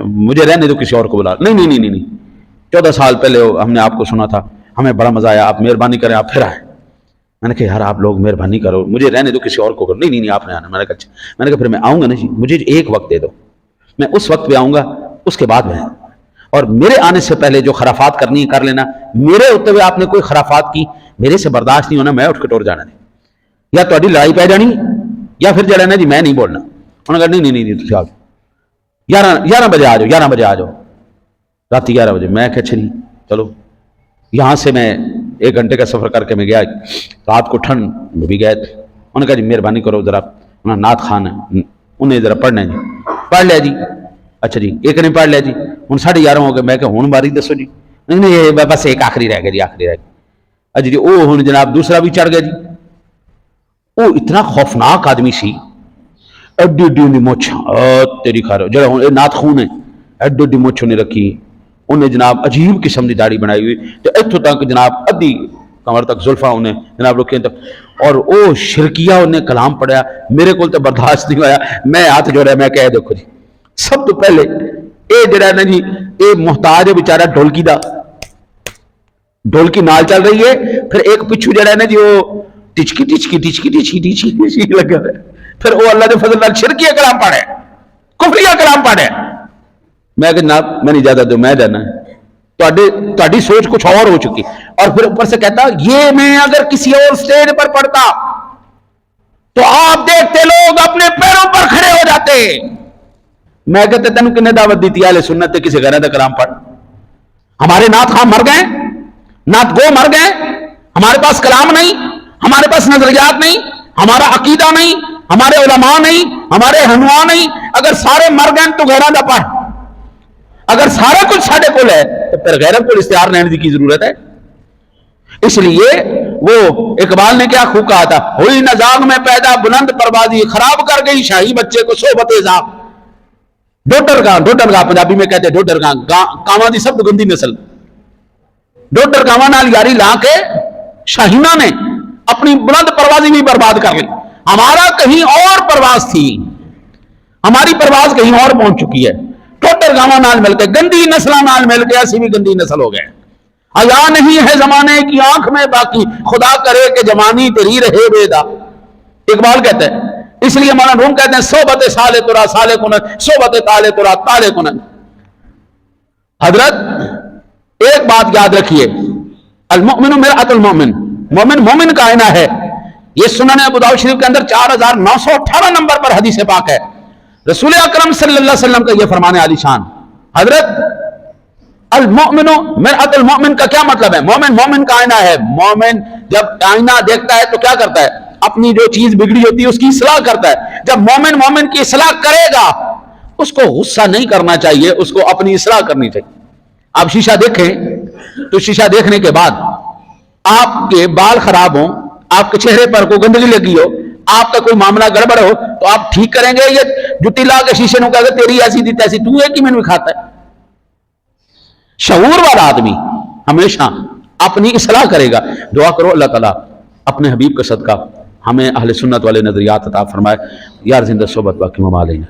مجھے رہنے دو کسی اور کو بلا. نہیں 14 سال پہلے ہم نے آپ کو سنا تھا, ہمیں بڑا مزہ آیا, آپ مہربانی کریں آپ پھر آئیں. میں نے کہا یار آپ لوگ مہربانی کرو, مجھے رہنے دو کسی اور کو کرو. نہیں آپ نے آنا. میں نے کہا اچھا. میں نے کہا پھر میں آؤں گا نا جی, مجھے ایک وقت دے دو, میں اس وقت پہ آؤں گا, اس کے بعد میں, اور میرے آنے سے پہلے جو خرافات کرنی ہے کر لینا. میرے ہوتے ہوئے آپ نے کوئی خرافات کی میرے سے برداشت نہیں ہونا, میں اٹھ کے ٹور جانا نہیں, یا تہاڈی لڑائی پہ جانی یا پھر جڑا نا جی میں نہیں بولنا. انہوں نے کہا نہیں تھی آ جاؤ 11 بجے آ جاؤ, 11 بجے آ جاؤ, رات 11 بجے. میں کہ اچھا نہیں چلو. یہاں سے میں 1 گھنٹے کا سفر کر کے میں گیا, رات کو ٹھنڈ میں بھی گئے تھے. انہوں نے کہا جی مہربانی کرو ذرا, انہوں نے نعت خان ہے انہیں ذرا پڑھنا ہے جی. پڑھ لیا جی. اچھا جی ایک نے پڑھ لیا جی, ہوں 11:30 ہو گئے. میں کہ ہوں باری دسو جی. نہیں بس ایک آخری رہ گیا جی, آخری رہ گیا. اچھا جی وہ ہوں جناب دوسرا بھی چڑھ گیا جی. وہ اتنا خوفناک آدمی سی, ایڈی ایڈی مچھ تیری خیر جڑا نعت خون ہے, ایڈی ایڈی مچھ انہیں رکھی. انہیں جناب عجیب قسم کی داڑھی بنائی ہوئی, تو اتوں تک جناب ادھی کمر تک زلفا انہیں جناب رکھی تک, اور وہ شرکیہ انہیں کلام پڑھیا. میرے کو تو برداشت نہیں ہوا, میں ہاتھ جوڑا, میں کہہ دیکھو جی سب تو پہلے اے جڑا نا جی اے محتاج ہے بیچارہ ڈھولکی دا, ڈھولکی نال چل رہی ہے, پھر ایک پچھو جڑا ہے نا جی وہ ٹچکی لگا ہے, پھر وہ اللہ کے فضل نال شرکیہ کلام پڑھے, کفریہ کلام پڑھے. میں کہ جناب میں نہیں جاتا, تو میں جانا ہے, تہاڈی سوچ کچھ اور ہو چکی. اور پھر اوپر سے کہتا یہ میں اگر کسی اور سٹیج پر پڑھتا تو آپ دیکھتے لوگ اپنے پیروں پر کھڑے ہو جاتے. میں کہتے تینوں کنے دعوت دیتی اہل سنت کسی غیر دا کلام پڑھ. ہمارے نعت خواہ مر گئے, نعت گو مر گئے, ہمارے پاس کلام نہیں, ہمارے پاس نظریات نہیں, ہمارا عقیدہ نہیں, ہمارے علماء نہیں, ہمارے رہنما نہیں. اگر سارے مر گئے تو غیرہ دا پڑھ. اگر سارا کچھ ساڈے کول ہے تو پھر غیرہ کو اشتہار لینے کی ضرورت ہے. اس لیے وہ اقبال نے کیا خوب کہا تھا، ہوئی نزاغ میں پیدا بلند پروازی، خراب کر گئی شاہی بچے کو صحبت زاغ۔ ڈوٹر گاں پنجابی میں کہتے ہیں ڈوٹر گاں، کاواں دی سب تو گندی نسل، ڈوٹر گاواں نال یاری لا کے شاہینہ نے اپنی بلند پروازی بھی برباد کر لی۔ ہمارا کہیں اور پرواز تھی، ہماری پرواز کہیں اور پہنچ چکی ہے، ٹوٹر گاواں نال مل کے گندی نسلاں نال مل کے اسی بھی گندی نسل ہو گئے۔ حیا نہیں ہے زمانے کی آنکھ میں باقی، خدا کرے کہ جوانی تیری رہے بیدا۔ اقبال کہتے ہیں، اس لیے مولانا روم کہتے ہیں صحبت سالے ترا سالے کنن، صحبت تالے ترا تالے کنن۔ حضرت ایک بات یاد رکھیے، المؤمن مرآۃ المؤمن، مومن مومن کا آئینہ ہے۔ یہ سنن ابو داؤد شریف کے اندر 4918 نمبر پر حدیث پاک ہے، رسول اکرم صلی اللہ علیہ وسلم کا یہ فرمان عالی شان۔ حضرت المؤمن مرآۃ المؤمن کا کیا مطلب ہے؟ مومن مومن کا آئینہ ہے۔ مومن جب آئینہ دیکھتا ہے تو کیا کرتا ہے؟ اپنی جو چیز بگڑی ہوتی ہے اس کی اصلاح کرتا ہے۔ جب مومن مومن کی اصلاح کرے گا، اس کو غصہ نہیں کرنا چاہیے، اس کو اپنی اصلاح کرنی چاہیے۔ آپ شیشہ دیکھیں تو شیشہ دیکھنے کے بعد آپ کے بال خراب ہوں، آپ کے چہرے پر کوئی گندگی لگی ہو، آپ کا کوئی معاملہ گڑبڑ ہو، تو آپ ٹھیک کریں گے؟ یہ جٹی لا کے شیشے نو کہا کہ تیری ایسی تھی تیسی، تو ایک ہی میں بھی کھاتا ہے۔ شعور والا آدمی ہمیشہ اپنی اصلاح کرے گا۔ دعا کرو اللہ تعالیٰ اپنے حبیب کا صدقہ ہمیں اہل سنت والے نظریات عطا فرمائے۔ یار زندہ صحبت باقی ممالین۔